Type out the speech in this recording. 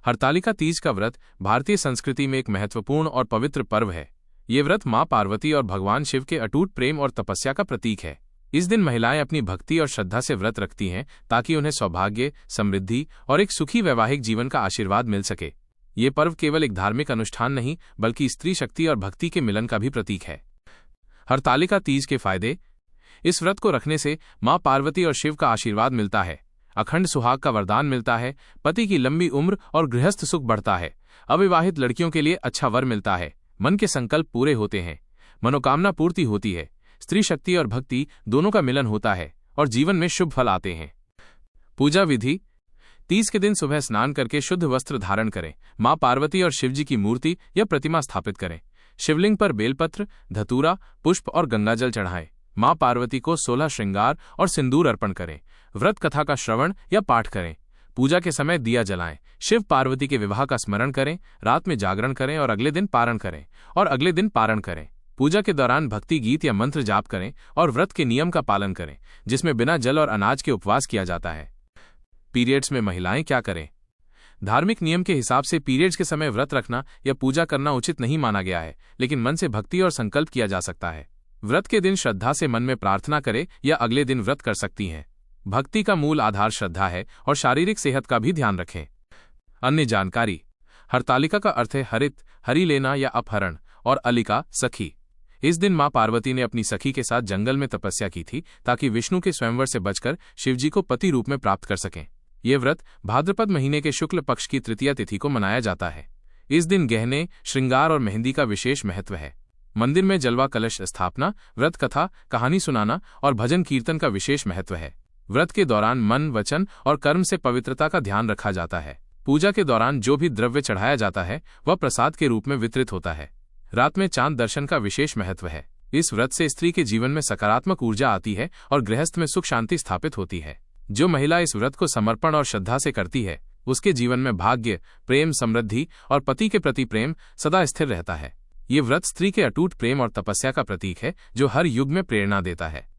हरतालिका तीज का व्रत भारतीय संस्कृति में एक महत्वपूर्ण और पवित्र पर्व है। ये व्रत माँ पार्वती और भगवान शिव के अटूट प्रेम और तपस्या का प्रतीक है। इस दिन महिलाएं अपनी भक्ति और श्रद्धा से व्रत रखती हैं ताकि उन्हें सौभाग्य, समृद्धि और एक सुखी वैवाहिक जीवन का आशीर्वाद मिल सके। ये पर्व केवल एक धार्मिक अनुष्ठान नहीं बल्कि स्त्री शक्ति और भक्ति के मिलन का भी प्रतीक है। हरतालिका तीज के फायदे। इस व्रत को रखने से माँ पार्वती और शिव का आशीर्वाद मिलता है, अखंड सुहाग का वरदान मिलता है, पति की लंबी उम्र और गृहस्थ सुख बढ़ता है, अविवाहित लड़कियों के लिए अच्छा वर मिलता है, मन के संकल्प पूरे होते हैं, मनोकामना पूर्ति होती है, स्त्री शक्ति और भक्ति दोनों का मिलन होता है और जीवन में शुभ फल आते हैं। पूजा विधि। तीज के दिन सुबह स्नान करके शुद्ध वस्त्र धारण करें, माँ पार्वती और शिवजी की मूर्ति या प्रतिमा स्थापित करें, शिवलिंग पर बेलपत्र, धतूरा, पुष्प और गंगाजल चढ़ाएं, माँ पार्वती को 16 श्रृंगार और सिंदूर अर्पण करें, व्रत कथा का श्रवण या पाठ करें, पूजा के समय दिया जलाएं, शिव पार्वती के विवाह का स्मरण करें, रात में जागरण करें और अगले दिन पारण करें। पूजा के दौरान भक्ति गीत या मंत्र जाप करें और व्रत के नियम का पालन करें, जिसमें बिना जल और अनाज के उपवास किया जाता है। पीरियड्स में महिलाएं क्या करें। धार्मिक नियम के हिसाब से पीरियड्स के समय व्रत रखना या पूजा करना उचित नहीं माना गया है, लेकिन मन से भक्ति और संकल्प किया जा सकता है। व्रत के दिन श्रद्धा से मन में प्रार्थना करें या अगले दिन व्रत कर सकती हैं। भक्ति का मूल आधार श्रद्धा है और शारीरिक सेहत का भी ध्यान रखें। अन्य जानकारी। हरतालिका का अर्थ है हरित, हरि लेना या अपहरण, और अलिका सखी। इस दिन माँ पार्वती ने अपनी सखी के साथ जंगल में तपस्या की थी ताकि विष्णु के स्वयंवर से बचकर शिवजी को पति रूप में प्राप्त कर सकें। ये व्रत भाद्रपद महीने के शुक्ल पक्ष की तृतीया तिथि को मनाया जाता है। इस दिन गहने, श्रृंगार और मेहंदी का विशेष महत्व है। मंदिर में जलवा कलश स्थापना, व्रत कथा, कहानी सुनाना और भजन कीर्तन का विशेष महत्व है। व्रत के दौरान मन, वचन और कर्म से पवित्रता का ध्यान रखा जाता है। पूजा के दौरान जो भी द्रव्य चढ़ाया जाता है वह प्रसाद के रूप में वितरित होता है। रात में चांद दर्शन का विशेष महत्व है। इस व्रत से स्त्री के जीवन में सकारात्मक ऊर्जा आती है और गृहस्थ में सुख शांति स्थापित होती है। जो महिला इस व्रत को समर्पण और श्रद्धा से करती है उसके जीवन में भाग्य, प्रेम, समृद्धि और पति के प्रति प्रेम सदा स्थिर रहता है। ये व्रत स्त्री के अटूट प्रेम और तपस्या का प्रतीक है जो हर युग में प्रेरणा देता है।